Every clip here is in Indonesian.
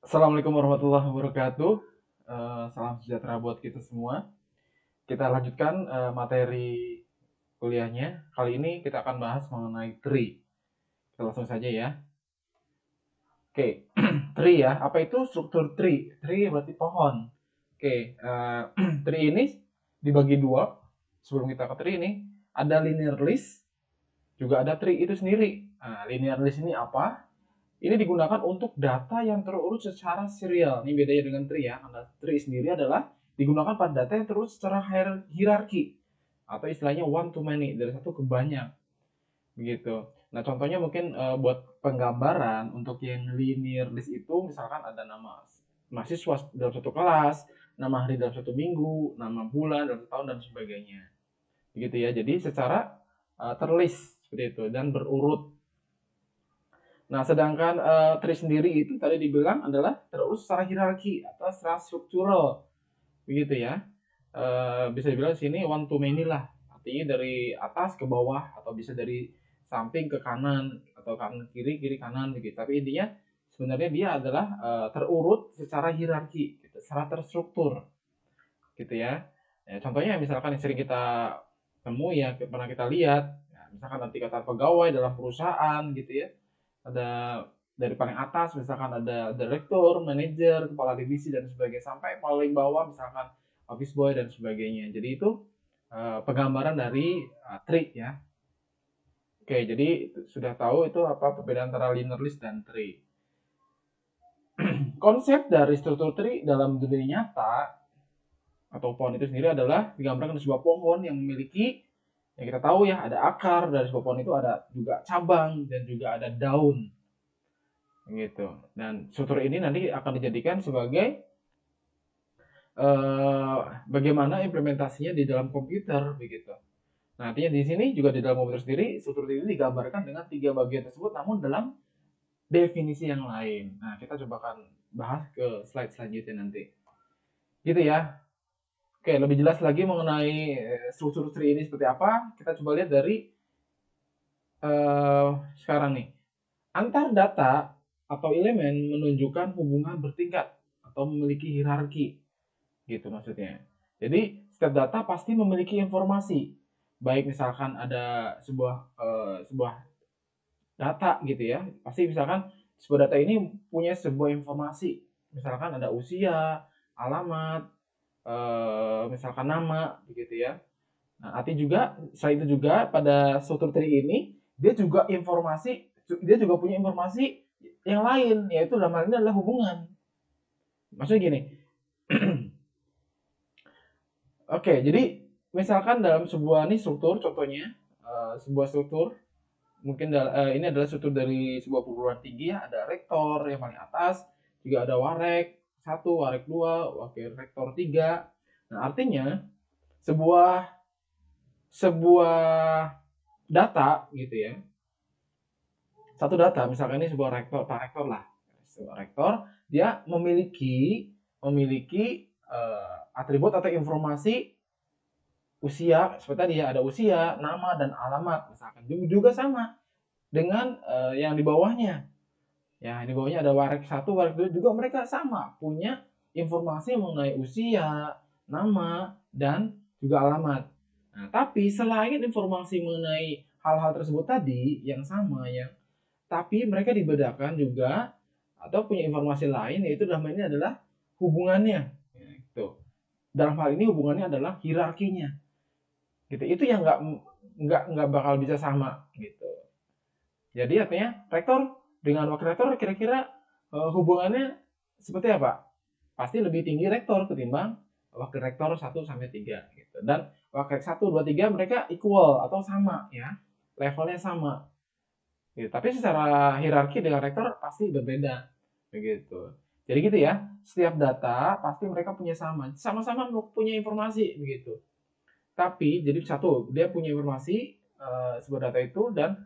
Assalamualaikum warahmatullahi wabarakatuh. Salam sejahtera buat kita semua. Kita lanjutkan materi kuliahnya. Kali ini kita akan bahas mengenai tree. Kita langsung saja ya. Oke, tree ya. Apa itu struktur tree? Tree berarti pohon. Oke, tree ini dibagi dua. Sebelum kita ke tree ini, ada linear list, juga ada tree itu sendiri. Nah, linear list ini apa? Ini digunakan untuk data yang terurut secara serial. Ini bedanya dengan tree ya. Karena tree sendiri adalah digunakan pada data yang terurut secara hierarki atau istilahnya one to many, dari satu ke banyak begitu. Nah, contohnya mungkin buat penggambaran untuk yang linear list itu misalkan ada nama mahasiswa dalam satu kelas, nama hari dalam satu minggu, nama bulan dalam satu tahun dan sebagainya. Begitu ya. Jadi secara terlist seperti itu dan berurut. Nah, sedangkan tree sendiri itu tadi dibilang adalah terurut secara hierarki atau secara struktural, begitu ya. Bisa dibilang sini one to many lah, artinya dari atas ke bawah atau bisa dari samping ke kanan atau kanan kiri kiri kanan begitu. Tapi intinya sebenarnya dia adalah terurut secara hierarki, gitu, secara terstruktur, gitu ya. Ya, contohnya misalkan yang sering kita temui ya, pernah kita lihat, ya, misalkan nanti kata pegawai dalam perusahaan gitu ya, ada dari paling atas misalkan ada direktur, manajer, kepala divisi dan sebagainya sampai paling bawah misalkan office boy dan sebagainya. Jadi itu penggambaran dari tree ya. Oke, jadi sudah tahu itu apa perbedaan antara linear list dan tree. Konsep dari struktur tree dalam dunia nyata atau pohon itu sendiri adalah digambarkan sebuah pohon yang memiliki, yang kita tahu ya, ada akar, dari sebuah pohon itu ada juga cabang dan juga ada daun gitu. Dan struktur ini nanti akan dijadikan sebagai bagaimana implementasinya di dalam komputer begitu. Nah, artinya di sini juga di dalam komputer sendiri struktur ini digambarkan dengan tiga bagian tersebut namun dalam definisi yang lain. Nah, kita coba akan bahas ke slide selanjutnya nanti. Gitu ya. Oke, lebih jelas lagi mengenai struktur tree ini seperti apa, kita coba lihat dari sekarang nih. Antar data atau elemen menunjukkan hubungan bertingkat atau memiliki hierarki, gitu maksudnya. Jadi setiap data pasti memiliki informasi. Baik misalkan ada sebuah data gitu ya, pasti misalkan sebuah data ini punya sebuah informasi. Misalkan ada usia, alamat, misalkan nama, begitu ya. Nah, arti juga selain itu juga pada struktur tree ini dia juga punya informasi yang lain, yaitu dalam hal ini adalah hubungan. Maksudnya gini, oke, jadi misalkan dalam sebuah nih struktur, contohnya sebuah struktur, mungkin ini adalah struktur dari sebuah perguruan tinggi ya, ada rektor yang paling atas, juga ada warek satu, warek dua, wakil rektor tiga. Nah, artinya sebuah sebuah data gitu ya, satu data misalkan ini sebuah rektor, pak rektor lah, sebuah rektor, dia memiliki atribut atau informasi usia, seperti tadi ya, ada usia, nama dan alamat misalkan, juga sama dengan yang di bawahnya. Ya, di bawahnya ada warek satu, warek dua, juga mereka sama punya informasi mengenai usia, nama, dan juga alamat. Nah, tapi selain informasi mengenai hal-hal tersebut tadi yang sama ya, tapi mereka dibedakan juga atau punya informasi lain, yaitu dalam hal ini adalah hubungannya. Ya, gitu. Dalam hal ini hubungannya adalah hierarkinya. Gitu. Itu yang nggak bakal bisa sama gitu. Jadi artinya rektor dengan wakil rektor kira-kira hubungannya seperti apa? Pasti lebih tinggi rektor ketimbang wakil rektor satu sampai 3 gitu. Dan wakil satu 2 3 mereka equal atau sama ya. Levelnya sama. Gitu. Tapi secara hierarki dengan rektor pasti berbeda begitu. Jadi gitu ya. Setiap data pasti mereka punya sama-sama punya informasi begitu. Tapi jadi satu, dia punya informasi sebuah data itu dan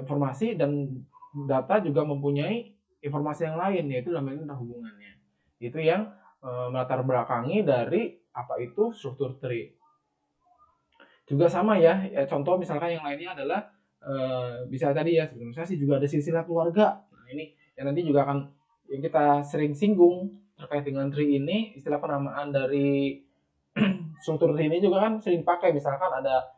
informasi dan data juga mempunyai informasi yang lain, yaitu namanya tentang hubungannya. Itu yang melatar belakangi dari apa itu struktur tree. Juga sama ya, contoh misalkan yang lainnya adalah bisa tadi ya, organisasi juga ada silsilah keluarga. Nah, ini yang nanti juga akan yang kita sering singgung terkait dengan tree ini, istilah penamaan dari struktur tree ini juga kan sering pakai, misalkan ada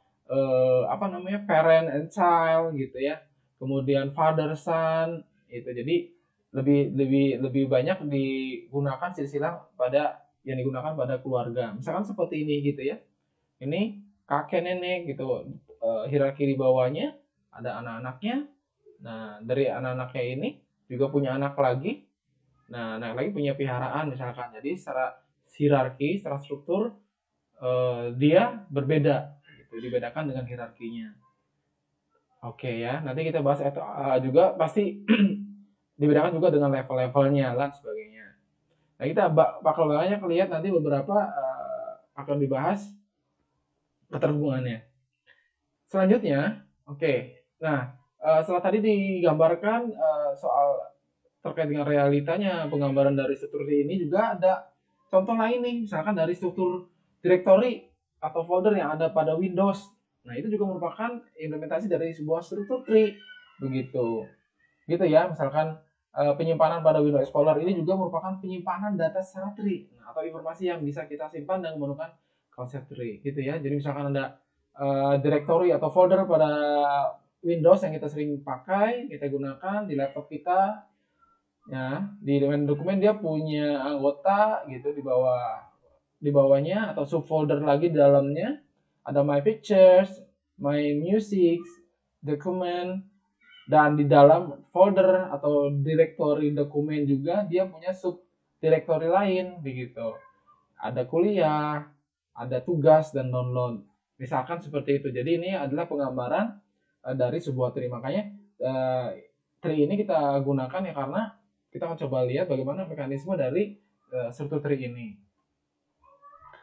parent and child gitu ya, kemudian father son itu. Jadi lebih lebih lebih banyak digunakan silsilah pada yang digunakan pada keluarga, misalkan seperti ini gitu ya. Ini kakek nenek gitu, hierarki di bawahnya ada anak-anaknya. Nah, dari anak-anaknya ini juga punya anak lagi. Nah, anak lagi punya piaraan misalkan. Jadi secara hierarki, secara struktur dia berbeda gitu, dibedakan dengan hierarkinya. Oke ya, nanti kita bahas juga pasti dibedakan juga dengan level-levelnya dan sebagainya. Nah, kita bakal banyak lihat nanti beberapa akan dibahas keterhubungannya. Selanjutnya, oke. Nah, setelah tadi digambarkan soal terkait dengan realitanya penggambaran dari struktur ini, juga ada contoh lain nih, misalkan dari struktur directory atau folder yang ada pada Windows. Nah, itu juga merupakan implementasi dari sebuah struktur tree, begitu. Gitu ya, misalkan penyimpanan pada Windows Explorer ini juga merupakan penyimpanan data secara tree, atau informasi yang bisa kita simpan dan menggunakan konsep tree, gitu ya. Jadi misalkan ada directory atau folder pada Windows yang kita sering pakai, kita gunakan di laptop kita, ya. Di dokumen dia punya anggota gitu di bawahnya, atau subfolder lagi di dalamnya ada my pictures, my music, document, dan di dalam folder atau directory dokumen juga dia punya sub directory lain begitu. Ada kuliah, ada tugas dan download. Misalkan seperti itu. Jadi ini adalah penggambaran dari sebuah tree. Makanya tree ini kita gunakan ya karena kita akan coba lihat bagaimana mekanisme dari struktur tree ini.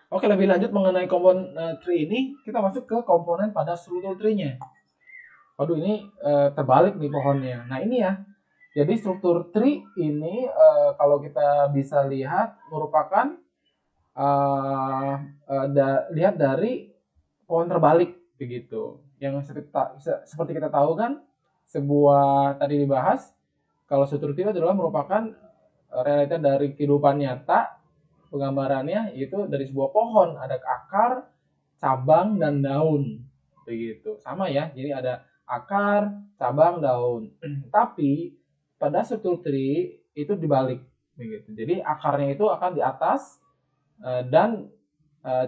Oke, lebih lanjut mengenai komponen tree ini, kita masuk ke komponen pada struktur tree-nya. Waduh, ini terbalik nih pohonnya. Nah, ini ya. Jadi struktur tree ini kalau kita bisa lihat merupakan lihat dari pohon terbalik begitu. Yang seperti kita tahu kan, sebuah tadi dibahas kalau struktur tree adalah merupakan realita dari kehidupan nyata. Penggambarannya itu dari sebuah pohon, ada akar, cabang, dan daun begitu. Sama ya, jadi ada akar, cabang, daun. Tapi pada struktur tree itu dibalik begitu. Jadi akarnya itu akan di atas dan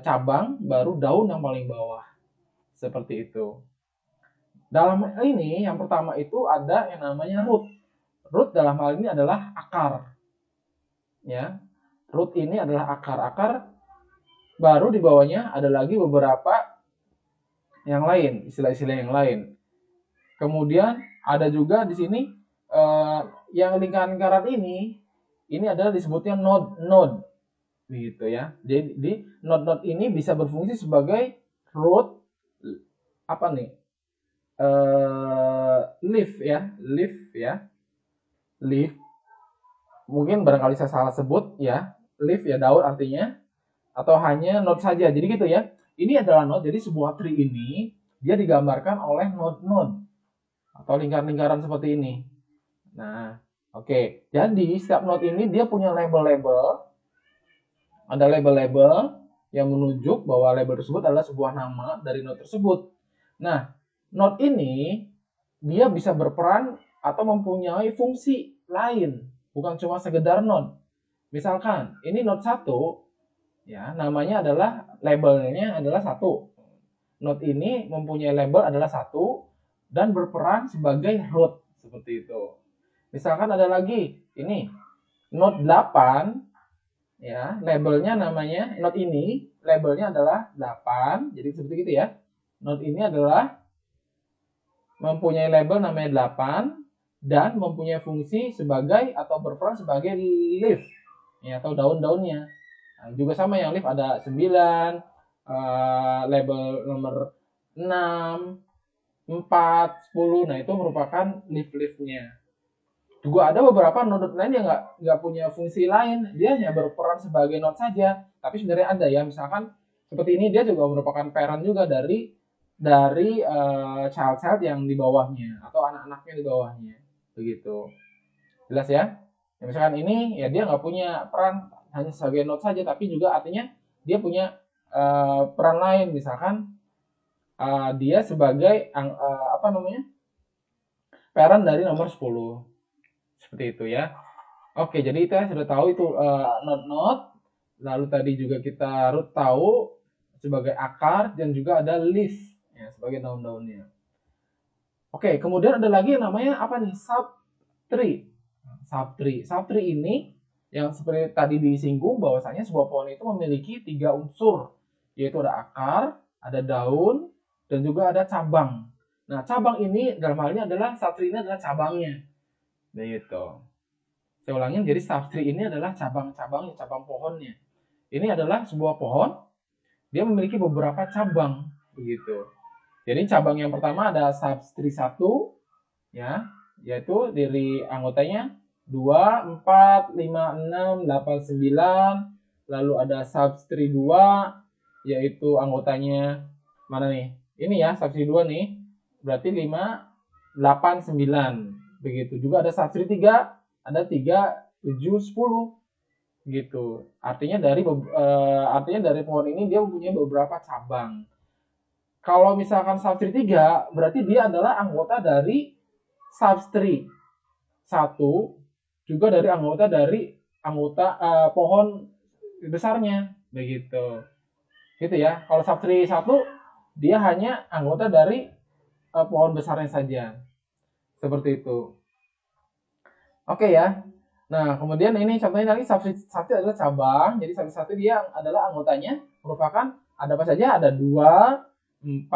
cabang baru daun yang paling bawah. Seperti itu. Dalam ini yang pertama itu ada yang namanya root. Root dalam hal ini adalah akar. Ya. Root ini adalah akar-akar, baru di bawahnya ada lagi beberapa yang lain, istilah-istilah yang lain. Kemudian ada juga di sini yang lingkaran-lingkaran ini adalah disebutnya node gitu ya. Jadi node-node ini bisa berfungsi sebagai root leaf ya, leaf. Mungkin barangkali saya salah sebut ya, leaf ya daun artinya, atau hanya node saja. Jadi gitu ya. Ini adalah node. Jadi sebuah tree ini dia digambarkan oleh node-node atau lingkaran-lingkaran seperti ini. Nah, oke. Jadi setiap node ini dia punya label-label. Ada label-label yang menunjuk bahwa label tersebut adalah sebuah nama dari node tersebut. Nah, node ini dia bisa berperan atau mempunyai fungsi lain, bukan cuma sekedar node. Misalkan ini node 1, ya, namanya adalah labelnya adalah 1. Node ini mempunyai label adalah 1 dan berperan sebagai root seperti itu. Misalkan ada lagi ini node 8, ya, labelnya namanya node ini labelnya adalah 8. Jadi seperti itu ya. Node ini adalah mempunyai label namanya 8 dan mempunyai fungsi sebagai atau berperan sebagai leaf ya, atau daun-daunnya. Nah, juga sama yang leaf ada 9, label nomor 6, 4, 10. Nah, itu merupakan leaf-leafnya. Juga ada beberapa node lain yang nggak punya fungsi lain, dia hanya berperan sebagai node saja. Tapi sebenarnya ada ya, misalkan seperti ini dia juga merupakan parent juga dari child-child yang di bawahnya atau anak-anaknya di bawahnya. Begitu. Jelas ya? Ya, misalkan ini ya dia nggak punya peran hanya sebagai node saja, tapi juga artinya dia punya peran lain, misalkan dia sebagai apa namanya, parent dari nomor 10 seperti itu ya. Oke, jadi kita sudah tahu itu node-node. Lalu tadi juga kita root tahu sebagai akar, dan juga ada leaf ya sebagai daun-daunnya. Oke, kemudian ada lagi yang namanya apa nih? Subtree. Subtree ini yang seperti tadi disinggung bahwasanya sebuah pohon itu memiliki 3 unsur, yaitu ada akar, ada daun, dan juga ada cabang. Nah, cabang ini dalam hal ini adalah subtree ini adalah cabangnya. Begitu. Saya ulangin, jadi subtree ini adalah cabang-cabangnya, cabang pohonnya. Ini adalah sebuah pohon, dia memiliki beberapa cabang begitu. Jadi cabang yang pertama ada subtree 1 ya, yaitu dari anggotanya 2, 4, 5, 6, 8, 9. Lalu ada subtree 2 yaitu anggotanya mana nih? Ini ya, subtree 2 nih. Berarti 5, 8, 9. Begitu. Juga ada subtree 3, ada 3, 7, 10 gitu. Artinya dari pohon ini dia mempunyai beberapa cabang. Kalau misalkan subtree 3, berarti dia adalah anggota dari subtree 1, juga dari anggota pohon besarnya begitu. Gitu ya. Kalau subtree 1 dia hanya anggota dari pohon besarnya saja. Seperti itu. Oke ya. Nah, kemudian ini contohnya tadi subtree 1 adalah cabang. Jadi subtree 1 dia adalah anggotanya merupakan ada apa saja? Ada 2, 4,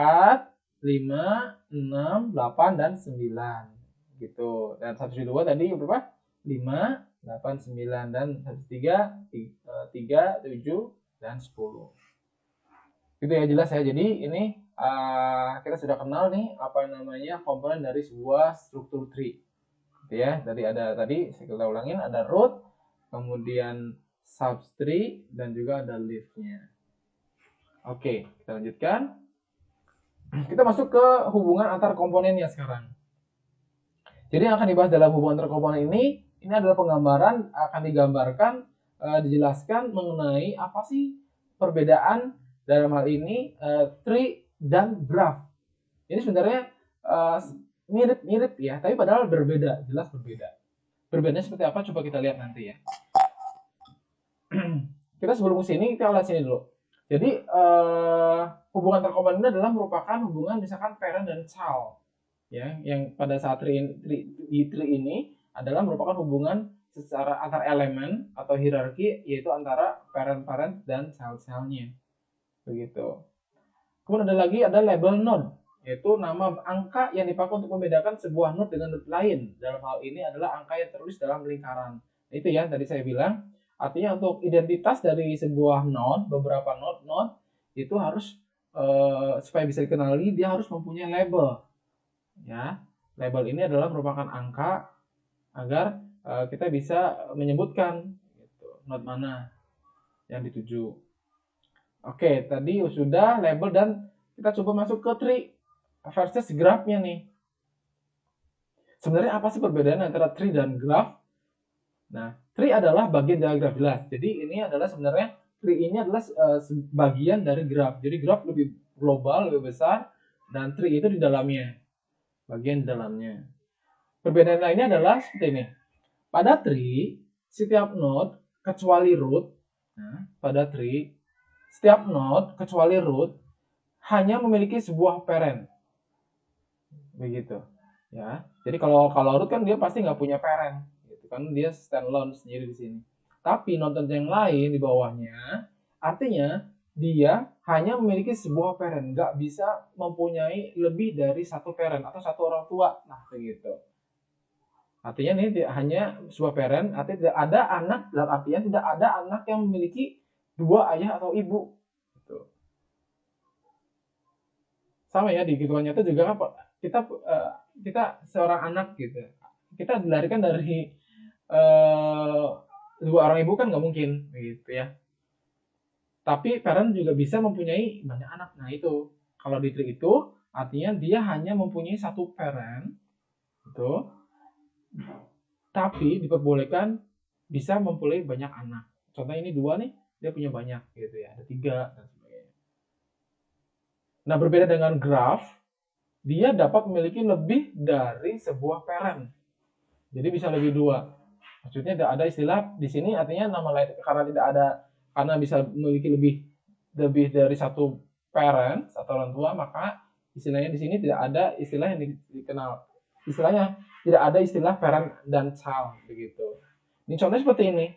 5, 6, 8, dan 9. Gitu. Dan subtree 2 tadi berapa? 5, 8, 9, dan subtree 3, 7, dan 10. Gitu ya, jelas ya. Jadi ini kita sudah kenal nih apa namanya komponen dari sebuah struktur tree. Gitu ya. Tadi kita ulangin, ada root, kemudian subtree, dan juga ada leaf-nya. Oke, kita lanjutkan. Kita masuk ke hubungan antar komponennya sekarang. Jadi yang akan dibahas dalam hubungan antar komponen ini adalah penggambaran, akan digambarkan, dijelaskan mengenai apa sih perbedaan dalam hal ini tree dan graph. Ini sebenarnya mirip-mirip ya, tapi padahal berbeda, jelas berbeda. Perbedaannya seperti apa? Coba kita lihat nanti ya. Kita sebelum ke sini, kita lihat sini dulu. Jadi hubungan antar komponen ini adalah merupakan hubungan misalkan parent dan child, ya, yang pada saat tree ini adalah merupakan hubungan secara antar elemen atau hierarki, yaitu antara parent dan child-nya, begitu. Kemudian ada label node, yaitu nama angka yang dipakai untuk membedakan sebuah node dengan node lain. Dalam hal ini adalah angka yang tertulis dalam lingkaran. Itu ya tadi saya bilang. Artinya untuk identitas dari sebuah node, beberapa node itu harus supaya bisa dikenali, dia harus mempunyai label. Ya, label ini adalah merupakan angka agar kita bisa menyebutkan gitu, node mana yang dituju. Oke, tadi sudah label, dan kita coba masuk ke tree versus graph-nya nih. Sebenarnya apa sih perbedaan antara tree dan graph? Nah, tree adalah bagian dari graph, jelas. Jadi ini adalah sebenarnya tree ini adalah bagian dari graph. Jadi graph lebih global, lebih besar, dan tree itu di dalamnya, bagian di dalamnya. Perbedaan lainnya adalah seperti ini. Pada tree, setiap node kecuali root, pada tree setiap node kecuali root hanya memiliki sebuah parent. Begitu. Ya. Jadi kalau root kan dia pasti nggak punya parent. Kan dia standalone sendiri di sini. Tapi node yang lain di bawahnya, artinya dia hanya memiliki sebuah parent, nggak bisa mempunyai lebih dari satu parent atau satu orang tua. Nah, begitu. Artinya ini hanya sebuah parent, artinya tidak ada anak, dalam artian tidak ada anak yang memiliki dua ayah atau ibu. Gitu. Sama ya, di kehidupan nyata juga kan kita seorang anak gitu. Kita dilahirkan dari dua orang ibu kan nggak mungkin gitu ya. Tapi parent juga bisa mempunyai banyak anak. Nah itu kalau di tree itu artinya dia hanya mempunyai satu parent, gitu. Tapi diperbolehkan bisa mempunyai banyak anak. Contohnya ini 2 nih, dia punya banyak gitu ya, ada 3 dan sebagainya. Nah, berbeda dengan graf, dia dapat memiliki lebih dari sebuah parent. Jadi bisa lebih 2. Maksudnya ada istilah di sini artinya nama lain karena tidak ada, karena bisa memiliki lebih dari satu parent atau orang tua, maka istilahnya di sini tidak ada istilah yang dikenal. Istilahnya tidak ada istilah parent dan child begitu. Ini contohnya seperti ini.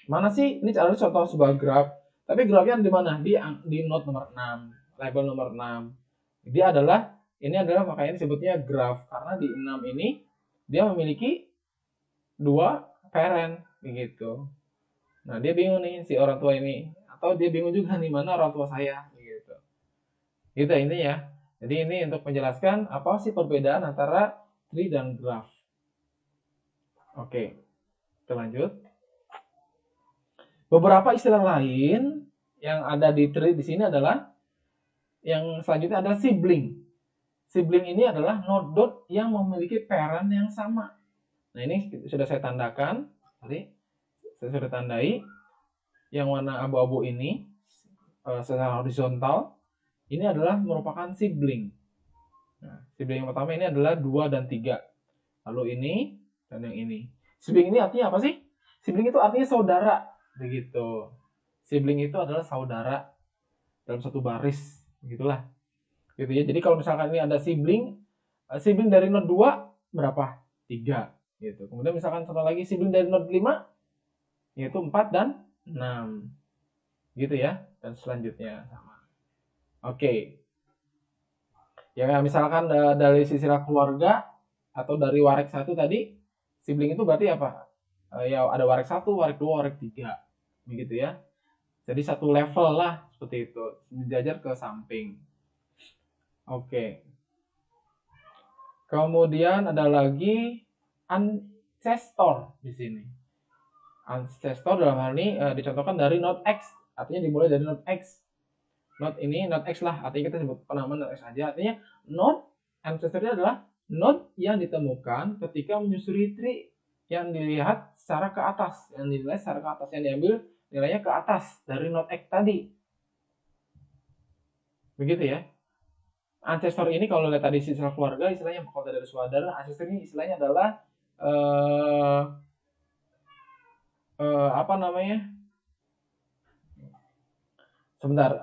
Mana sih? Ini adalah contoh sebuah graf. Tapi grafnya di mana? Di note nomor 6, label nomor 6. Ini adalah makanya disebutnya graf karena di 6 ini dia memiliki 2 parent begitu. Nah, dia bingung nih si orang tua ini, atau dia bingung juga nih mana orang tua saya begitu. Gitu ini ya. Jadi ini untuk menjelaskan apa sih perbedaan antara tree dan graph. Oke, kita lanjut. Beberapa istilah lain yang ada di tree di sini adalah yang selanjutnya adalah sibling. Sibling ini adalah node yang memiliki parent yang sama. Nah, ini sudah saya tandakan. Tadi saya sudah tandai yang warna abu-abu ini secara horizontal. Ini adalah merupakan sibling. Nah, sibling yang pertama ini adalah 2 dan 3. Lalu ini dan yang ini. Sibling ini artinya apa sih? Sibling itu artinya saudara. Begitu. Sibling itu adalah saudara dalam satu baris. Begitulah. Gitu ya. Jadi kalau misalkan ini ada sibling dari node 2 berapa? 3. Gitu. Kemudian misalkan satu lagi sibling dari node 5 yaitu 4 dan 6. Gitu ya. Dan selanjutnya sama. Oke. Ya misalkan dari silsilah keluarga atau dari warik 1 tadi, sibling itu berarti apa? Ya ada warik 1, warik 2, warik 3. Begitu ya. Jadi satu level lah seperti itu. Dijajar ke samping. Oke. Kemudian ada lagi ancestor di sini. Ancestor dalam hal ini dicontohkan dari node X, artinya dimulai dari node X. Node ini node X lah, artinya kita sebut penamaan node X aja. Artinya node ancestornya adalah node yang ditemukan ketika menyusuri tree yang dilihat secara ke atas, yang dinilai secara ke atas, yang diambil nilainya ke atas dari node X tadi. Begitu ya. Ancestor ini kalau lihat tadi silsilah keluarga, istilahnya kalau dari saudara, ancestor ini istilahnya adalah apa namanya? Sebentar,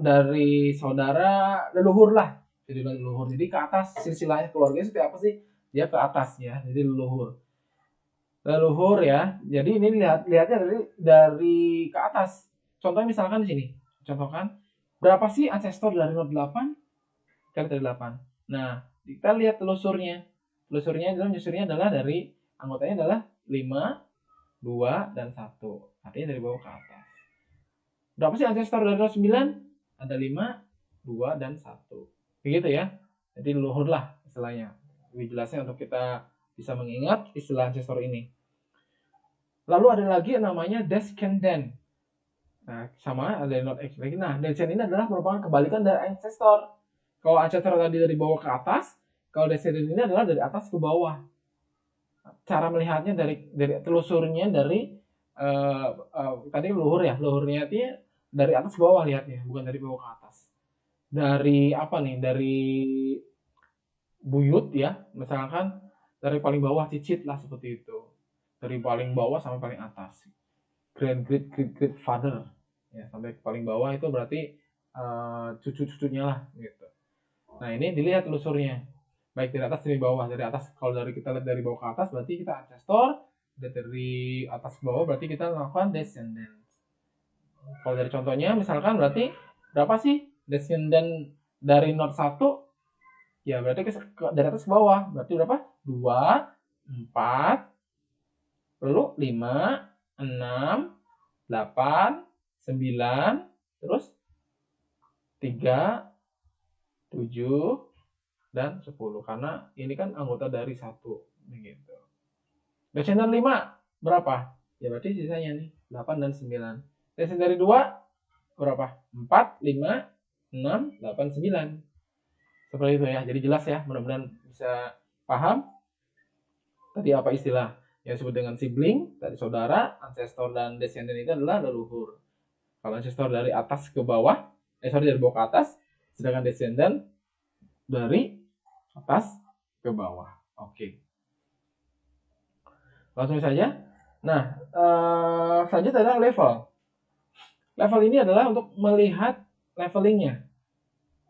dari saudara leluhur lah, jadi leluhur. Jadi ke atas silsilahnya keluarga seperti apa sih? Dia ke atas ya, jadi leluhur. Leluhur ya. Jadi ini lihatnya dari ke atas. Contohnya misalkan di sini. Contohkan berapa sih ancestor dari node 8? Kan dari 8. Nah, kita lihat telusurnya. Telusurnya adalah dari anggotanya adalah 5, 2 dan 1. Artinya dari bawah ke atas. Berapa sih ancestor dari node 9? Ada 5, 2 dan 1. Begitu ya. Jadi leluhur lah istilahnya. Lebih jelasnya untuk kita bisa mengingat istilah ancestor ini. Lalu ada lagi yang namanya descendant. Nah, sama ada node X lagi. Nah, descendant ini adalah merupakan kebalikan dari ancestor. Kalau ancestor tadi dari bawah ke atas, kalau descendant ini adalah dari atas ke bawah. Cara melihatnya dari telusurnya dari tadi leluhur ya, leluhurnya itu dari atas ke bawah lihatnya, bukan dari bawah ke atas. Dari apa nih? Dari buyut ya, misalkan dari paling bawah cicit lah seperti itu. Dari paling bawah sampai paling atas. Great father ya, sampai paling bawah itu berarti cucu-cucunya lah gitu. Nah, ini dilihat telusurnya. Baik dari atas dari bawah. Dari atas kalau kita lihat dari bawah ke atas berarti kita ancestor, dari atas ke bawah berarti kita melakukan descendant. Kalau dari contohnya misalkan berarti berapa sih descendant dari node 1? Ya berarti dari atas ke bawah. Berarti berapa? 2, 4, lalu 5, 6, 8, 9, terus 3, 7, dan 10. Karena ini kan anggota dari 1. Begitu. Descendant 5 berapa? Ya berarti sisanya nih 8 dan 9. Descendant dari 2 berapa? 4, 5, 6, 8, 9. Seperti itu ya. Jadi jelas ya. Mudah-mudahan bisa paham tadi apa istilah yang disebut dengan sibling, tadi saudara, ancestor dan descendant itu adalah leluhur. Kalau ancestor dari atas ke bawah, dari bawah ke atas, sedangkan descendant dari atas ke bawah. Oke. Langsung saja. Nah, selanjutnya adalah level. Level ini adalah untuk melihat levelingnya,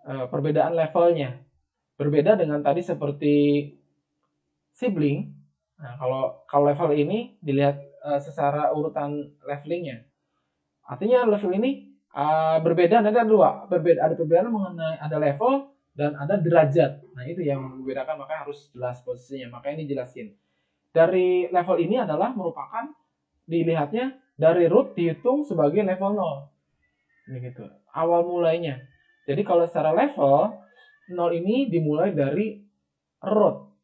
perbedaan levelnya. Berbeda dengan tadi seperti sibling. Nah, kalau level ini dilihat secara urutan levelingnya. Artinya level ini berbeda, ada dua. Ada perbedaan mengenai ada level dan ada derajat. Nah, itu yang membedakan, maka harus jelas posisinya. Maka ini jelasin. Dari level ini adalah merupakan dilihatnya dari root dihitung sebagai level 0. Begitu. Awal mulainya. Jadi kalau secara level 0 ini dimulai dari root.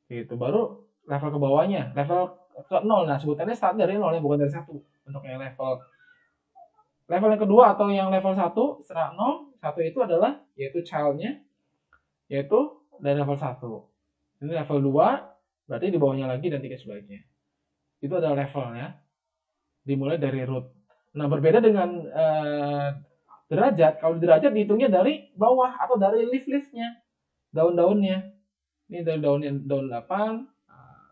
Gitu. Baru level ke bawahnya, level ke 0. Nah, sebutannya start dari 0 ya, bukan dari 1. Untuk yang level yang kedua atau yang level 1 setelah 0, 1 itu adalah yaitu child-nya, yaitu dari level 1. Ini level 2, berarti di bawahnya lagi dan 3 sebaliknya. Itu adalah levelnya, dimulai dari root. Nah, berbeda dengan derajat. Kalau derajat dihitungnya dari bawah atau dari leaf-leafnya, daun-daunnya. Ini dari daun 8,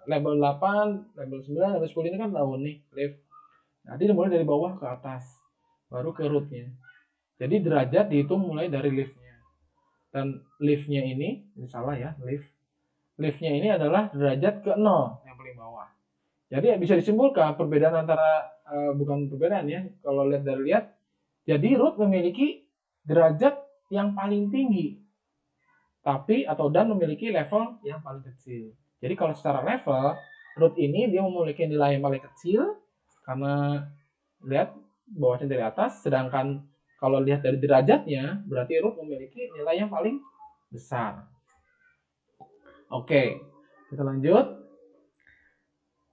label 8, label 9, label 10 ini kan daun nih, leaf. Nanti dimulai dari bawah ke atas, baru ke rootnya. Jadi derajat dihitung mulai dari leaf-nya. Dan leaf-nya ini salah ya, leaf. Leaf-nya ini adalah derajat ke 0, yang paling bawah. Jadi bisa disimpulkan perbedaan antara, bukan perbedaan ya, kalau lihat, jadi root memiliki derajat yang paling tinggi, dan memiliki level yang paling kecil. Jadi kalau secara level, root ini dia memiliki nilai yang paling kecil, karena lihat bawahnya dari atas, sedangkan kalau lihat dari derajatnya, berarti root memiliki nilai yang paling besar. Oke, kita lanjut.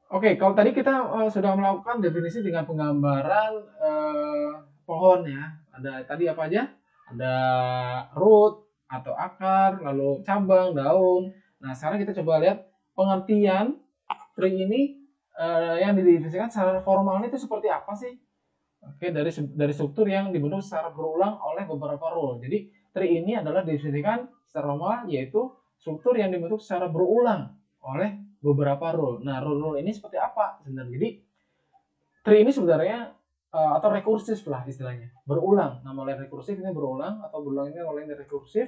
Oke, kalau tadi kita sudah melakukan definisi dengan penggambaran pohon ya. Ada tadi apa aja? Ada root atau akar, lalu cabang, daun. Nah, sekarang kita coba lihat pengertian tree ini yang didefinisikan secara formalnya itu seperti apa sih? Oke, dari struktur yang dibentuk secara berulang oleh beberapa rule. Jadi, tree ini adalah didefinisikan secara formal, yaitu struktur yang dibentuk secara berulang oleh beberapa rule. Nah, rule ini seperti apa sebenarnya? Jadi, tree ini sebenarnya atau rekursif lah istilahnya, berulang. Nama lain rekursif ini berulang, atau berulang ini nama lain rekursif.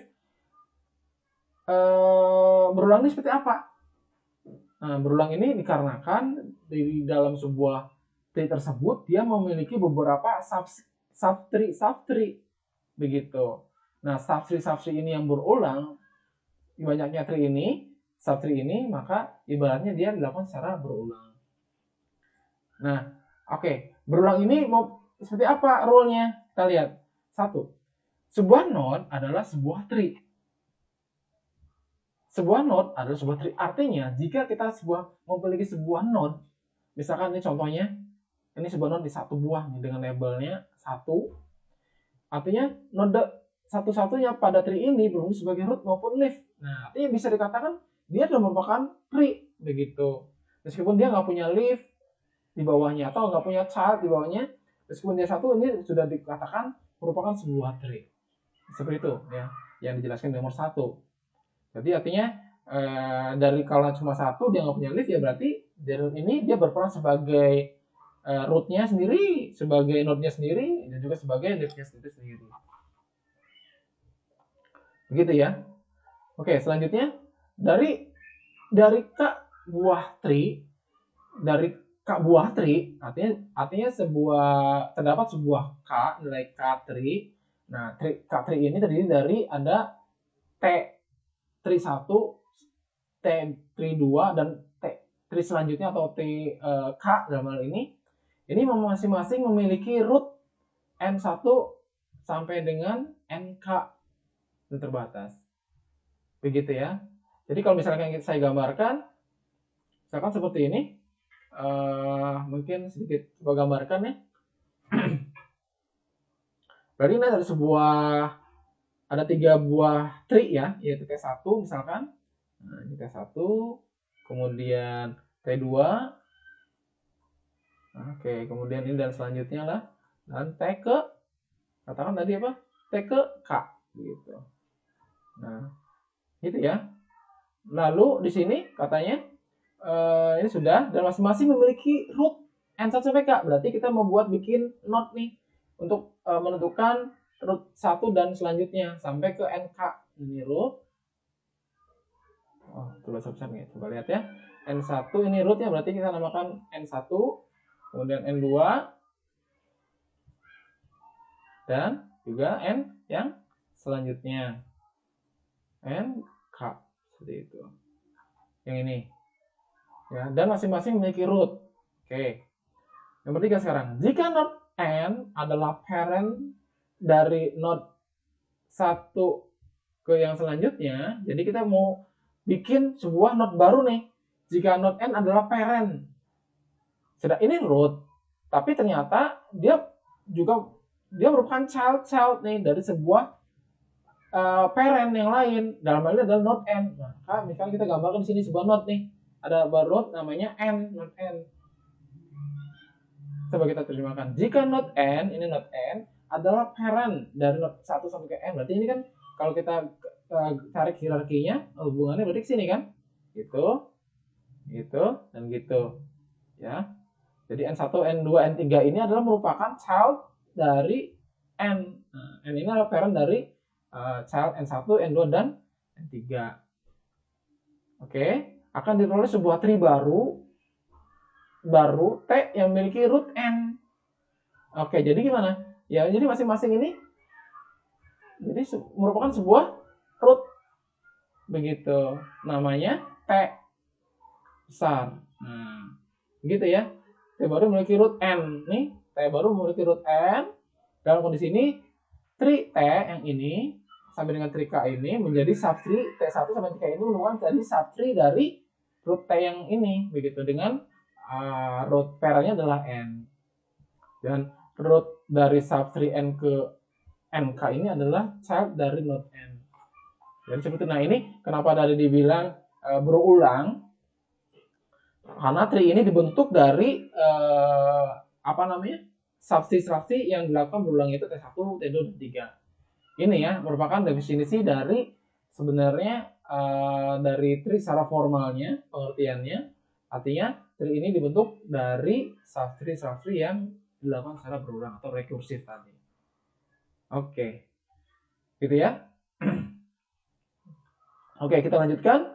Berulang ini seperti apa? Nah, berulang ini dikarenakan di dalam sebuah tree tersebut dia memiliki beberapa subtree begitu. Nah, subtree ini yang berulang, banyaknya tree ini, subtree ini, maka ibaratnya dia dilakukan secara berulang. Nah, oke, berulang ini seperti apa rule-nya? Kita lihat. 1. Sebuah node adalah sebuah tree. Sebuah node adalah sebuah tree. Artinya, jika kita memiliki sebuah node, misalkan ini contohnya, ini sebuah node di satu buah nih, dengan labelnya 1. Artinya, node satu-satunya pada tree ini belum sebagai root maupun leaf. Nah, artinya bisa dikatakan dia adalah merupakan tree, begitu. Meskipun dia nggak punya leaf di bawahnya atau nggak punya child di bawahnya, meskipun dia satu, ini sudah dikatakan merupakan sebuah tree. Seperti itu ya, yang dijelaskan di nomor 1. Jadi artinya dari kalau cuma 1 dia nggak punya leaf, ya berarti dari root ini dia berperan sebagai rootnya sendiri, sebagai node-nya sendiri, dan juga sebagai leaf-nya sendiri. Begitu ya. Oke, selanjutnya dari buah tree, artinya terdapat sebuah nilai K tree. Nah, K tree ini terdiri dari ada T tree 1, T tree 2, dan T tree selanjutnya atau K dalam hal ini masing-masing memiliki root N1 sampai dengan NK terbatas. Begitu ya. Jadi kalau misalkan saya gambarkan, misalkan seperti ini, mungkin sedikit coba gambarkan ya. Berarti ini ada 3 buah tree ya, yaitu T1 misalkan. Nah, ini T1, kemudian T2. Oke, kemudian ini dan selanjutnya lah. Dan T ke, katakan tadi apa? T ke K. Gitu. Nah, itu ya. Lalu di sini katanya ini sudah, dan masing-masing memiliki root N1 sampai K. Berarti kita membuat bikin node nih untuk menentukan root 1 dan selanjutnya sampai ke NK. Ini root. Oh, tulis besar nih. Coba lihat ya. N1 ini rootnya, berarti kita namakan N1, kemudian N2, dan juga N yang selanjutnya. NK. Seperti itu. Yang ini. Ya, dan masing-masing memiliki root. Oke. Yang ketiga sekarang, jika node N adalah parent dari node 1 ke yang selanjutnya, jadi kita mau bikin sebuah node baru nih. Jika node N adalah parent. Sedang ini root, tapi ternyata dia merupakan child nih dari sebuah parent yang lain. Dalam hal ini adalah node N. Nah, misalnya kita gambarkan di sini sebuah node nih. Ada node namanya N, node N. Coba kita terjemahkan. Jika node N, ini node N, adalah parent dari node 1 sampai ke N. Berarti ini kan kalau kita tarik hierarkinya, hubungannya berarti ke sini kan? Gitu, dan gitu. Ya. Jadi N1, N2, N3 ini adalah merupakan child dari N. Nah, N ini adalah parent dari child N1, N2, dan N3. Oke, akan diperoleh sebuah tree baru T yang memiliki root N. Oke, jadi gimana? Ya, jadi masing-masing ini jadi merupakan sebuah root. Begitu. Namanya T besar. Nah, begitu ya. T baru memiliki root N. Nih, T baru memiliki root N. Dalam kondisi ini, tree T yang ini sampai dengan tree K ini menjadi subtree T1 sampai K ini merupakan jadi subtree dari root T yang ini. Begitu, dengan root parentnya adalah N. Dan root dari subtree N ke NK ini adalah child dari node N. Jadi seperti itu. Nah, ini kenapa tadi dibilang berulang? Karena tree ini dibentuk dari subtree yang dilakukan berulang, itu T1, T2, dan T3. Ini ya merupakan definisi dari sebenarnya dari tree secara formalnya, pengertiannya. Artinya tree ini dibentuk dari subtree yang dilakukan secara berulang atau rekursif tadi. Oke. Gitu ya. Oke, kita lanjutkan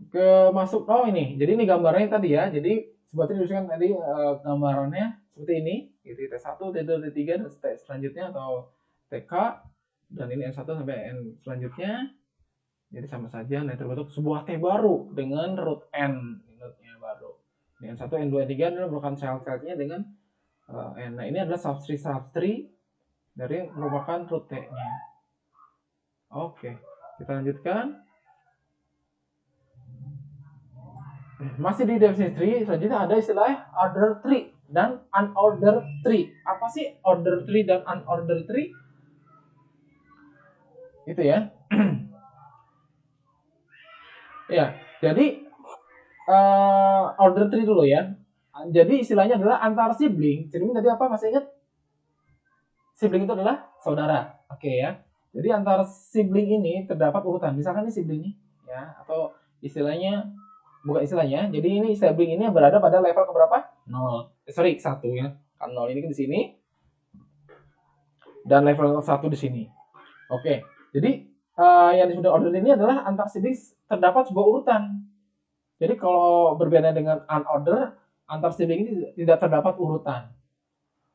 ke masuk. Oh, ini. Jadi ini gambarnya tadi ya. Jadi seperti dituliskan tadi gambarannya seperti ini. Gitu, T1, T2, T3, dan selanjutnya atau TK. Dan ini N1 sampai N selanjutnya. Jadi sama saja. Nah, terbentuk sebuah T baru dengan root N. Rootnya baru. Ini N1, N2, N3 adalah merupakan child-childnya dengan N. Nah, ini adalah subtree dari merupakan root T-nya. Oke, kita lanjutkan. Masih di definisi tree, selanjutnya ada istilah order tree dan unordered tree. Apa sih order tree dan unordered tree? Itu ya. Ya, jadi order tree dulu ya. Jadi istilahnya adalah antar sibling. Sibling tadi apa? Masih ingat? Sibling itu adalah saudara. Oke ya. Jadi antara sibling ini terdapat urutan. Misalkan ini sibling ini ya, atau istilahnya bukan istilahnya. Jadi ini sibling ini berada pada level keberapa? 0. 1 ya. Kan 0 ini kan di sini. Dan level 1 di sini. Oke. Jadi yang disebut order ini adalah antar sibling terdapat sebuah urutan. Jadi kalau berbeda dengan unordered, antar sibling ini tidak terdapat urutan.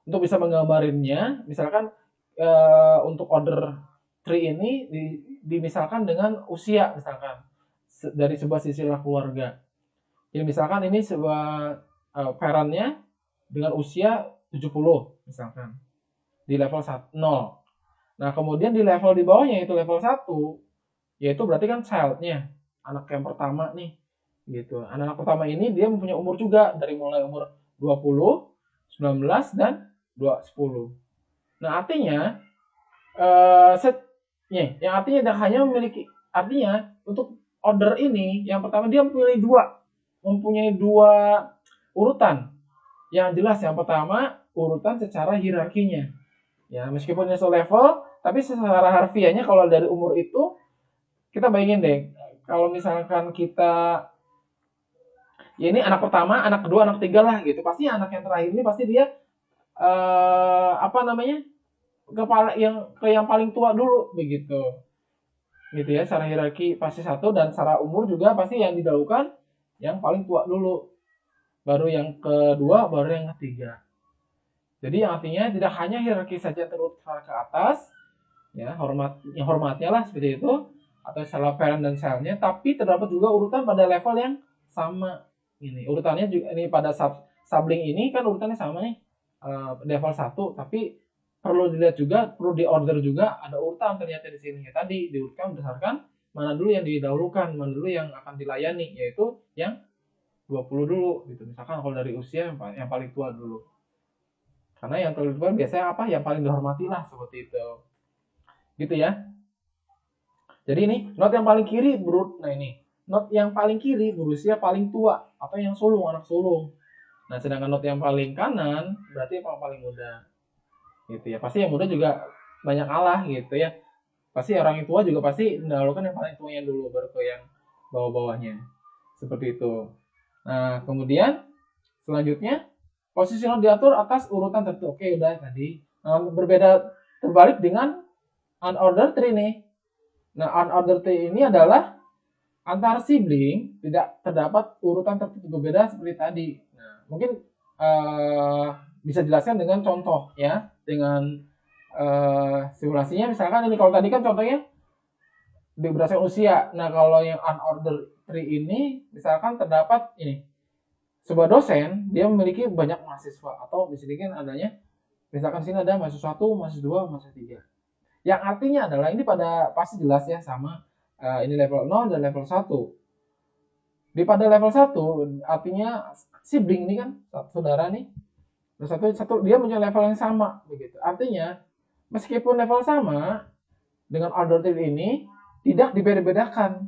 Untuk bisa menggambarinnya, misalkan untuk order tree ini dimisalkan dengan usia, misalkan dari sebuah silsilah keluarga. Jadi misalkan ini sebuah parentnya dengan usia 70 misalkan di level 0. Nah, kemudian di level di bawahnya itu level 1, yaitu berarti kan child-nya, anak yang pertama nih. Gitu. Anak pertama ini dia mempunyai umur juga dari mulai umur 20, 19, dan 10. Nah, artinya yang artinya hanya memiliki, artinya untuk order ini yang pertama dia memilih 2. mempunyai dua urutan. Yang jelas yang pertama urutan secara hierarkinya. Ya, meskipun ini level, tapi secara harfiahnya kalau dari umur itu kita bayangin deh, kalau misalkan kita ya ini anak pertama, anak kedua, anak ketiga lah gitu. Pasti anak yang terakhir ini pasti dia apa namanya? Kepala yang paling tua dulu begitu. Gitu ya, secara hierarki pasti satu dan secara umur juga pasti yang didahulukan yang paling tua dulu. Baru yang kedua, baru yang ketiga. Jadi yang artinya tidak hanya hierarki saja terus ke atas, ya hormatnya lah seperti itu, atau secara parent dan childnya, tapi terdapat juga urutan pada level yang sama. Ini urutannya juga ini pada sibling ini kan urutannya sama nih, level 1, tapi perlu dilihat juga, perlu diorder juga ada urutan ternyata di sini. Ya, tadi diurutkan berdasarkan mana dulu yang didahulukan, mana dulu yang akan dilayani, yaitu yang 20 dulu gitu. Misalkan kalau dari usia yang paling tua dulu. Karena yang paling tua biasanya apa? Yang paling dihormati lah seperti itu. Gitu ya. Jadi ini not yang paling kiri nah ini not yang paling kiri berusia paling tua atau yang sulung, anak sulung. Nah, sedangkan not yang paling kanan berarti yang paling muda. Gitu ya. Pasti yang muda juga banyak kalah gitu ya. Pasti orang yang tua juga pasti mendahulukan yang paling tuanya dulu baru ke yang bawah-bawahnya. Seperti itu. Nah, kemudian selanjutnya posisi not diatur atas urutan tertentu. Oke, udah tadi. Nah, berbeda terbalik dengan unordered tree nih. Nah, unordered tree ini adalah antar sibling tidak terdapat urutan tertentu berbeda seperti tadi. Nah, mungkin bisa dijelaskan dengan contoh ya, dengan simulasinya. Misalkan ini kalau tadi kan contohnya berdasarkan usia. Nah, kalau yang unordered tree ini misalkan terdapat ini sebuah dosen dia memiliki banyak mahasiswa atau disediakan adanya misalkan sini ada mahasiswa 1, mahasiswa 2, mahasiswa 3. Yang artinya adalah ini pasti jelas ya sama ini level 0 dan level 1. Di pada level 1 artinya sibling ini kan saudara nih. Satu dia punya level yang sama begitu. Artinya meskipun level sama dengan order ini tidak dibeda-bedakan.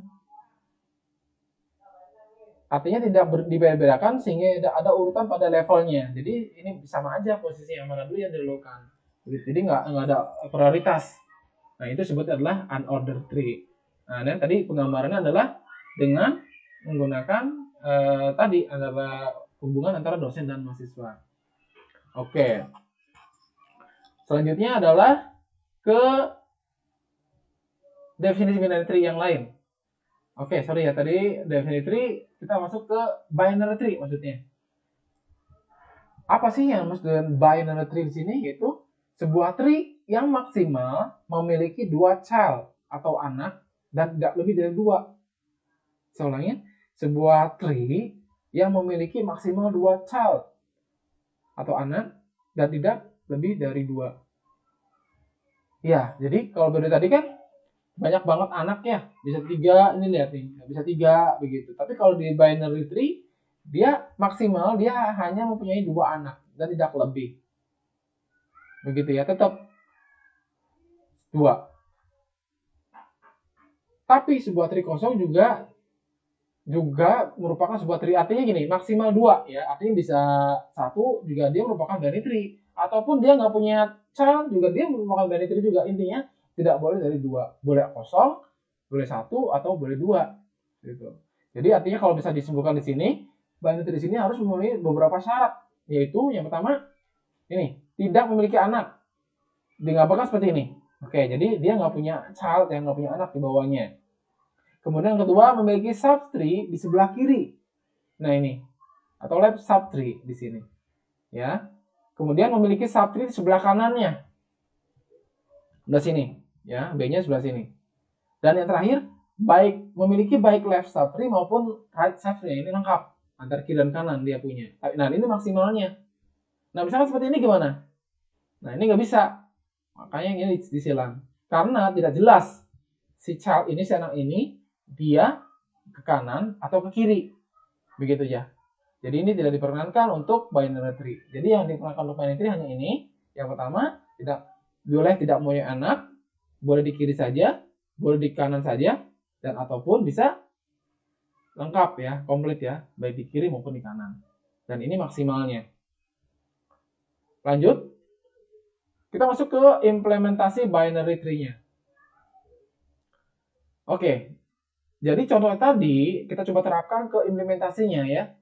Artinya tidak dibeda-bedakan sehingga ada urutan pada levelnya. Jadi ini sama aja posisi yang mana dulu yang dilakukan. Jadi nggak ada prioritas. Nah, itu disebut adalah unordered tree. Nah, dan tadi penggambarannya adalah dengan menggunakan tadi antara hubungan antara dosen dan mahasiswa. Oke. Selanjutnya adalah ke definisi binary tree yang lain. Oke, sorry ya, tadi definisi tree kita masuk ke binary tree maksudnya. Apa sih yang maksud dengan binary tree di sini? Yaitu sebuah tree yang maksimal memiliki 2 child atau anak dan tidak lebih dari 2. Seulangnya, sebuah tree yang memiliki maksimal 2 child atau anak dan tidak lebih dari 2. Ya, jadi kalau dari tadi kan banyak banget anaknya, bisa 3, ini lihat nih, bisa 3 begitu. Tapi kalau di binary tree dia maksimal dia hanya mempunyai 2 anak dan tidak lebih. Begitu ya, tetap 2. Tapi sebuah tree kosong juga merupakan sebuah tree, artinya gini, maksimal 2 ya, artinya bisa 1 juga dia merupakan binary tree, ataupun dia nggak punya child juga dia merupakan binary tree juga. Intinya tidak boleh dari 2, boleh kosong, boleh 1 atau boleh 2 gitu. Jadi artinya kalau bisa disimpulkan di sini, binary tree di sini harus memenuhi beberapa syarat, yaitu yang pertama ini tidak memiliki anak, digambarkan seperti ini. Oke, jadi dia nggak punya child, yang nggak punya anak di bawahnya. Kemudian yang kedua memiliki subtree di sebelah kiri. Nah ini atau left subtree di sini, ya. Kemudian memiliki subtree di sebelah kanannya, sebelah sini, ya, B-nya sebelah sini. Dan yang terakhir memiliki baik left subtree maupun right subtree. Ini lengkap antara kiri dan kanan dia punya. Nah ini maksimalnya. Nah misalkan seperti ini gimana? Nah ini nggak bisa. Makanya ini disilang. Karena tidak jelas si child ini, si anak ini, dia ke kanan atau ke kiri. Begitu ya. Jadi ini tidak diperkenankan untuk binary tree. Jadi yang diperkenankan untuk binary tree hanya ini. Yang pertama, tidak mempunyai anak, boleh di kiri saja, boleh di kanan saja, dan ataupun bisa lengkap ya, komplit ya, baik di kiri maupun di kanan. Dan ini maksimalnya. Lanjut, kita masuk ke implementasi binary tree-nya. Oke, jadi contoh tadi kita coba terapkan ke implementasinya ya.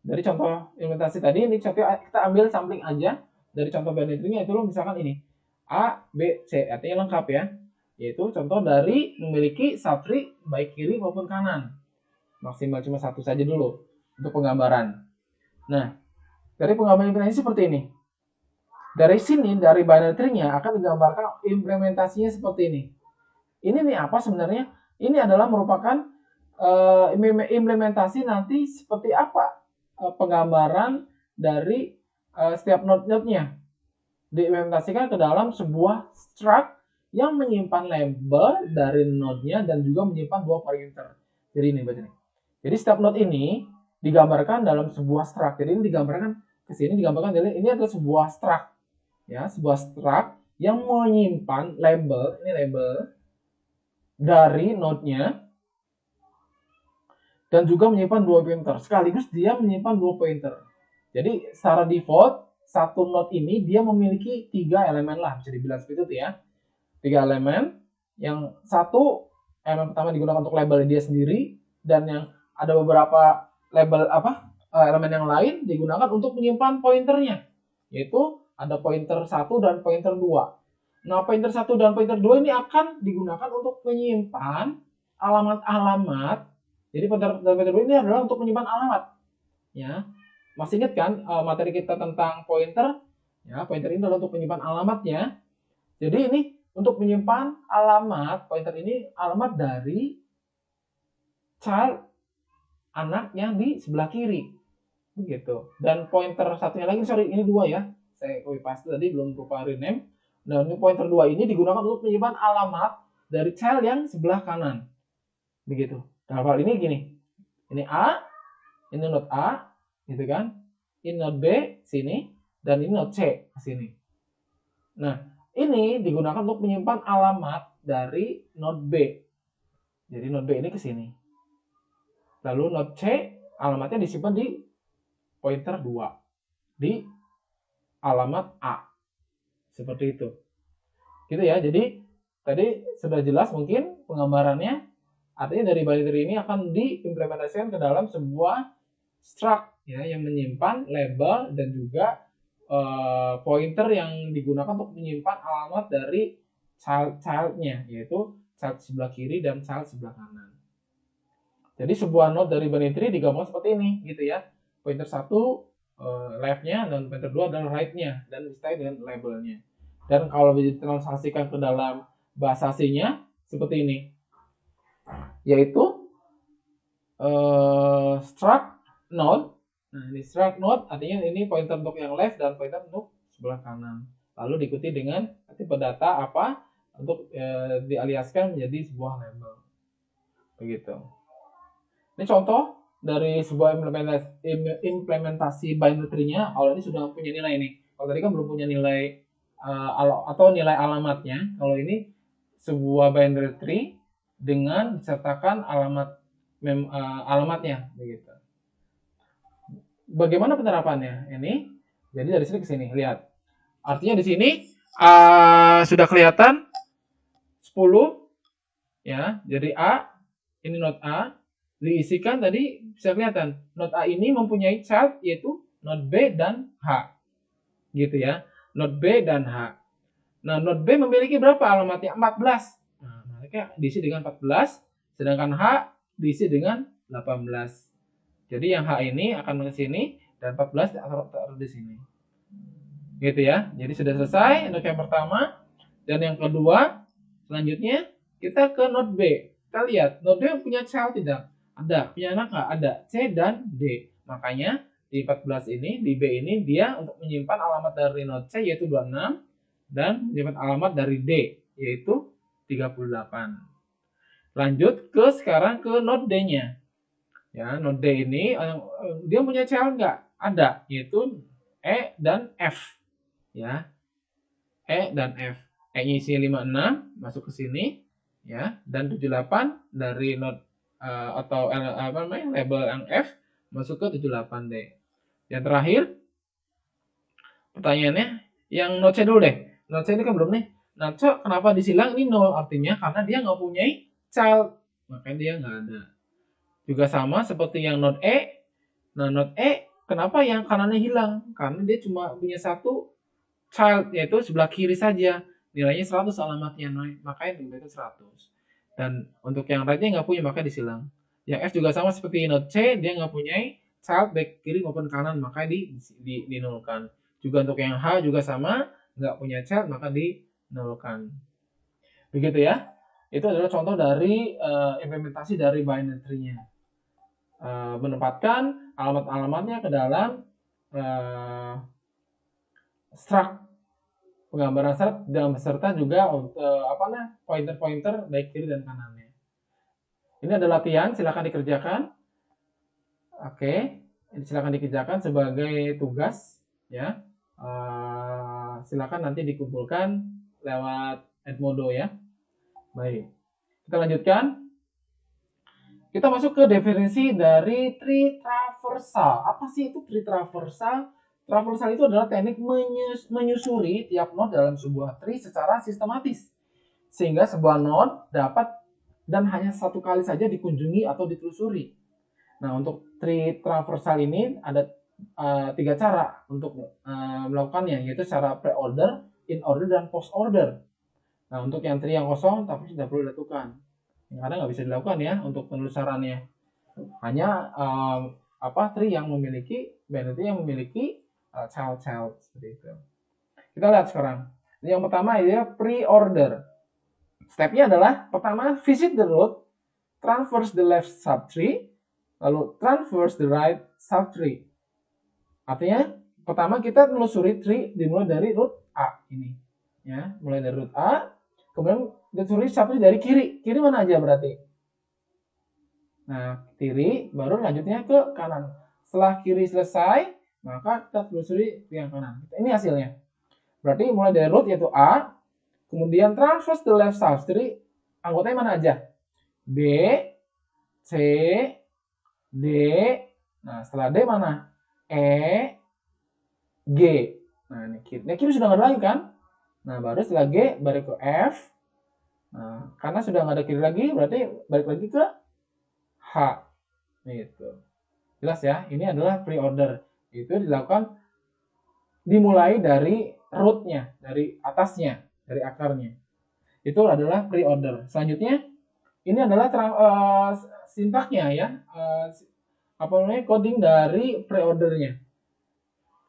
Dari contoh implementasi tadi, ini contoh kita ambil sampling aja dari contoh binary tree-nya itu misalkan ini A, B, C, artinya lengkap ya. Yaitu contoh dari memiliki subtree baik kiri maupun kanan. Maksimal cuma satu saja dulu untuk penggambaran. Nah, dari penggambaran implementasi seperti ini. Dari sini, dari binary tree-nya akan digambarkan implementasinya seperti ini. Ini nih apa sebenarnya? Ini adalah merupakan implementasi nanti seperti apa penggambaran dari setiap node-node-nya. Diimplementasikan ke dalam sebuah struct yang menyimpan label dari node-nya dan juga menyimpan dua pointer. Jadi ini baca nih. Jadi setiap node ini digambarkan dalam sebuah struct. Jadi ini digambarkan ke sini digambarkan jadi ini adalah sebuah struct. Ya, sebuah struct yang menyimpan label, ini label dari node-nya dan juga menyimpan dua pointer. Sekaligus dia menyimpan dua pointer. Jadi secara default satu node ini dia memiliki 3 elemen lah, bisa dibilang seperti itu ya. 3 elemen, yang satu elemen pertama digunakan untuk label dia sendiri dan yang ada beberapa label elemen yang lain digunakan untuk menyimpan pointernya, yaitu ada pointer 1 dan pointer 2. Nah, pointer 1 dan pointer 2 ini akan digunakan untuk menyimpan alamat-alamat. Jadi pointer 2 ini adalah untuk menyimpan alamat. Ya. Masih ingat kan materi kita tentang pointer? Ya, pointer ini adalah untuk menyimpan alamatnya. Jadi ini untuk menyimpan alamat, pointer ini alamat dari child anak yang di sebelah kiri. Begitu. Dan pointer satunya lagi, sorry, ini 2 ya. Saya copy paste tadi belum berupa rename. Nah, ini pointer 2 ini digunakan untuk menyimpan alamat dari child yang sebelah kanan. Begitu. Dalam hal ini gini. Ini A, ini node A, gitu kan. Ini node B sini dan ini node C ke sini. Nah, ini digunakan untuk menyimpan alamat dari node B. Jadi node B ini ke sini. Lalu node C alamatnya disimpan di pointer 2 di alamat A. Seperti itu. Gitu ya. Jadi tadi sudah jelas mungkin penggambarannya. Artinya dari binary ini akan diimplementasikan ke dalam sebuah struct ya yang menyimpan label dan juga pointer yang digunakan untuk menyimpan alamat dari child-nya, yaitu child sebelah kiri dan child sebelah kanan. Jadi sebuah node dari binary tree digambarkan seperti ini gitu ya. Pointer 1 left-nya dan pointer 2 adalah right-nya dan disertai dengan labelnya. Dan kalau ditransaksikan ke dalam bahasa C-nya seperti ini. Yaitu struct node. Nah, ini struct node artinya ini pointer untuk yang left dan pointer untuk sebelah kanan. Lalu diikuti dengan tipe data apa untuk dialiaskan menjadi sebuah label. Begitu. Ini contoh dari sebuah implementasi binary tree-nya. Kalau ini sudah punya nilai nih. Kalau tadi kan belum punya nilai atau nilai alamatnya. Kalau ini sebuah binary tree dengan disertakan alamatnya, begitu. Bagaimana penerapannya? Ini jadi dari sini ke sini, lihat. Artinya di sini sudah kelihatan 10 ya. Jadi A ini node A diisikan tadi bisa kelihatan node A ini mempunyai child yaitu node B dan H. Gitu ya. Node B dan H. Nah, node B memiliki berapa alamatnya? 14. Nah, mereka diisi dengan 14, sedangkan H diisi dengan 18. Jadi yang H ini akan ke sini dan 14 taruh di sini. Gitu ya. Jadi sudah selesai untuk yang pertama. Dan yang kedua, selanjutnya kita ke node B. Kita lihat, node B punya child tidak? Ada. Punya anak nggak? Ada. C dan D. Makanya di 14 ini, di B ini dia untuk menyimpan alamat dari node C yaitu 26 dan menyimpan alamat dari D yaitu 38. Lanjut ke sekarang ke node D-nya. Ya, node D ini dia punya child nggak? Ada, yaitu E dan F. Ya. E dan F. E-nya isinya 56 masuk ke sini ya, dan 78 dari node atau apa namanya label yang F masuk ke 78D. Yang terakhir pertanyaannya yang note C dulu deh. Note C ini kan belum nih. Nah, kenapa disilang ini 0? Artinya karena dia nggak punya child, makanya dia nggak ada. Juga sama seperti yang note E. Nah, note E kenapa yang kanannya hilang? Karena dia cuma punya satu child, yaitu sebelah kiri saja. Nilainya 100 alamatnya, makanya nilainya 100. Dan untuk yang right-nya nggak punya, maka disilang. Yang F juga sama seperti note C, dia nggak punya child baik kiri maupun kanan, maka dinolkan. Juga untuk yang H juga sama, nggak punya child, maka dinolkan. Begitu ya. Itu adalah contoh dari implementasi dari binary tree-nya. Menempatkan alamat-alamatnya ke dalam struct penggambaran struct dan beserta juga pointer-pointer baik kiri dan kanannya. Ini ada latihan, silakan dikerjakan. Oke, silakan dikerjakan sebagai tugas ya. Silakan nanti dikumpulkan lewat Edmodo ya. Baik, kita lanjutkan. Kita masuk ke definisi dari tree traversal. Apa sih itu tree traversal? Traversal itu adalah teknik menyusuri tiap node dalam sebuah tree secara sistematis. Sehingga sebuah node dapat dan hanya satu kali saja dikunjungi atau ditelusuri. Nah, untuk tree traversal ini ada 3 cara untuk melakukannya, yaitu cara pre-order, in-order, dan post-order. Nah, untuk yang tree yang kosong tapi tidak perlu dilakukan. Karena nggak bisa dilakukan ya untuk penelusurannya. Hanya tree yang memiliki binary yang memiliki child seperti itu. Kita lihat sekarang. Yang pertama ya pre-order. Stepnya adalah pertama visit the root, traverse the left subtree, lalu traverse the right subtree. Artinya pertama kita menelusuri tree dimulai dari root A ini. Ya, mulai dari root A, kemudian ditelusuri subtree dari kiri. Kiri mana aja berarti? Nah, kiri baru lanjutnya ke kanan. Setelah kiri selesai, maka kita telusuri yang kanan. Ini hasilnya. Berarti mulai dari root yaitu A, kemudian traverse the left subtree, anggotanya mana aja? B, C, D. Nah, setelah D mana? E, G. Nah, ini kiri. Nah, kiri sudah nggak ada lagi kan? Nah, baru setelah G, balik ke F. Nah, karena sudah nggak ada kiri lagi, berarti balik lagi ke H. Gitu. Jelas ya? Ini adalah pre-order. Itu dilakukan dimulai dari rootnya, dari atasnya, dari akarnya. Itu adalah pre-order. Selanjutnya, ini adalah sintaknya ya. Coding dari pre-ordernya.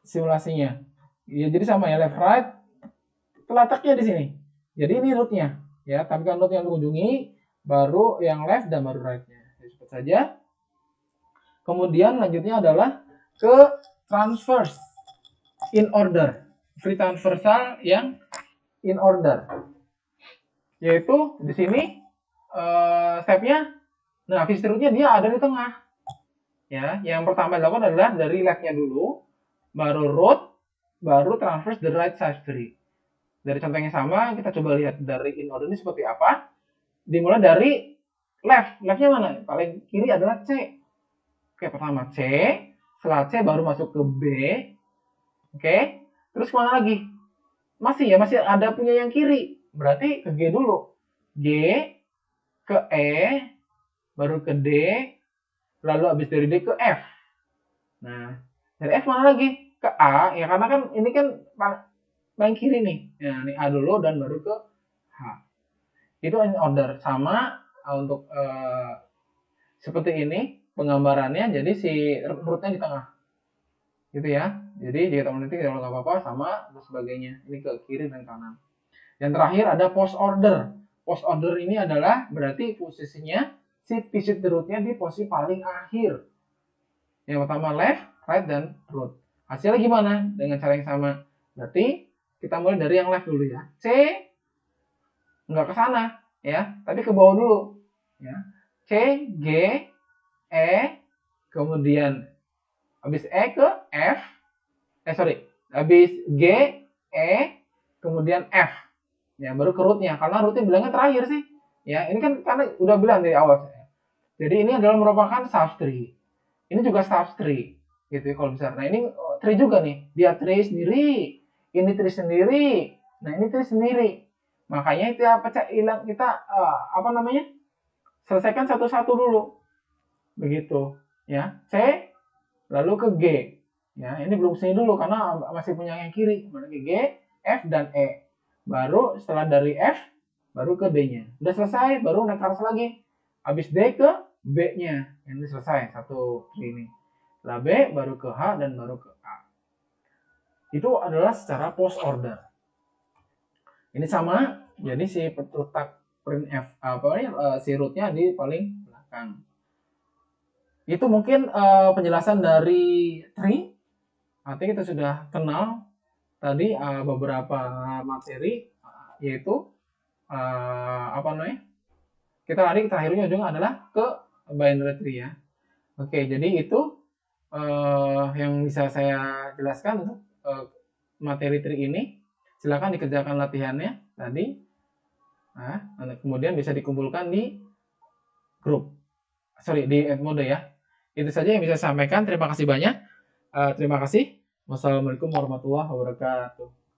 Simulasinya. Ya, jadi sama ya, left right letaknya di sini. Jadi ini rootnya ya, tapi kan root yang dikunjungi baru yang left dan baru right-nya. Sebut saja. Kemudian lanjutnya adalah ke transverse in order. Free transversal yang in order. Yaitu di sini stepnya, nah visit root-nya dia ada di tengah. Ya, yang pertama dilakukan adalah dari left-nya dulu, baru root, baru transverse the right subtree. Dari contoh yang sama, kita coba lihat dari in order ini seperti apa. Dimulai dari left. Left-nya mana? Paling kiri adalah C. Oke, pertama C. Setelah C baru masuk ke B. Oke. Terus kemana lagi? Masih ada punya yang kiri. Berarti ke G dulu. G, ke E, baru ke D, lalu habis dari D ke F. Nah, dari F mana lagi? Ke A, ya karena kan ini kan paling kiri nih. Nah, ini A dulu dan baru ke H. Itu in order. Sama untuk seperti ini penggambarannya, jadi si rootnya di tengah. Gitu ya. Jadi jika teman nanti kalau nggak apa-apa sama dan sebagainya. Ini ke kiri dan kanan. Yang terakhir ada post order. Post order ini adalah berarti posisinya si visit the root-nya di posisi paling akhir. Yang pertama left, right, dan root. Hasilnya gimana? Dengan cara yang sama. Berarti kita mulai dari yang left dulu ya. C nggak ke sana ya, tapi ke bawah dulu ya. C, G, E, kemudian habis E ke F. Habis G, E, kemudian F. Ya, baru ke rootnya. Karena rootnya bilangnya terakhir sih. Ya, ini kan karena udah bilang dari awal. Jadi ini adalah merupakan subtree. Ini juga subtree gitu ya kalau misalnya. Nah, ini tree juga nih. Dia tree sendiri, ini tree sendiri. Nah, ini tree sendiri. Makanya kita pecah hilang kita apa namanya? Selesaikan satu-satu dulu. Begitu, ya. C lalu ke G. Ya, ini belum sini dulu karena masih punya yang kiri. Mana ke G, F dan E. Baru setelah dari F baru ke D-nya. Udah selesai, baru naik ke atas lagi. Habis D ke B-nya. Ini selesai satu ini. Setelah B baru ke H dan baru ke A. Itu adalah secara post order. Ini sama, jadi si letak printf si rootnya di paling belakang. Itu mungkin penjelasan dari tree. Nanti kita sudah kenal tadi beberapa materi, yaitu apa namanya? Kita lari terakhirnya ujung adalah ke binary tree ya. Oke, jadi itu yang bisa saya jelaskan untuk materi tree ini. Silakan dikerjakan latihannya tadi. Nah, kemudian bisa dikumpulkan di grup. Sorry, di Edmodo ya. Itu saja yang bisa saya sampaikan. Terima kasih banyak. Terima kasih. Wassalamualaikum warahmatullahi wabarakatuh.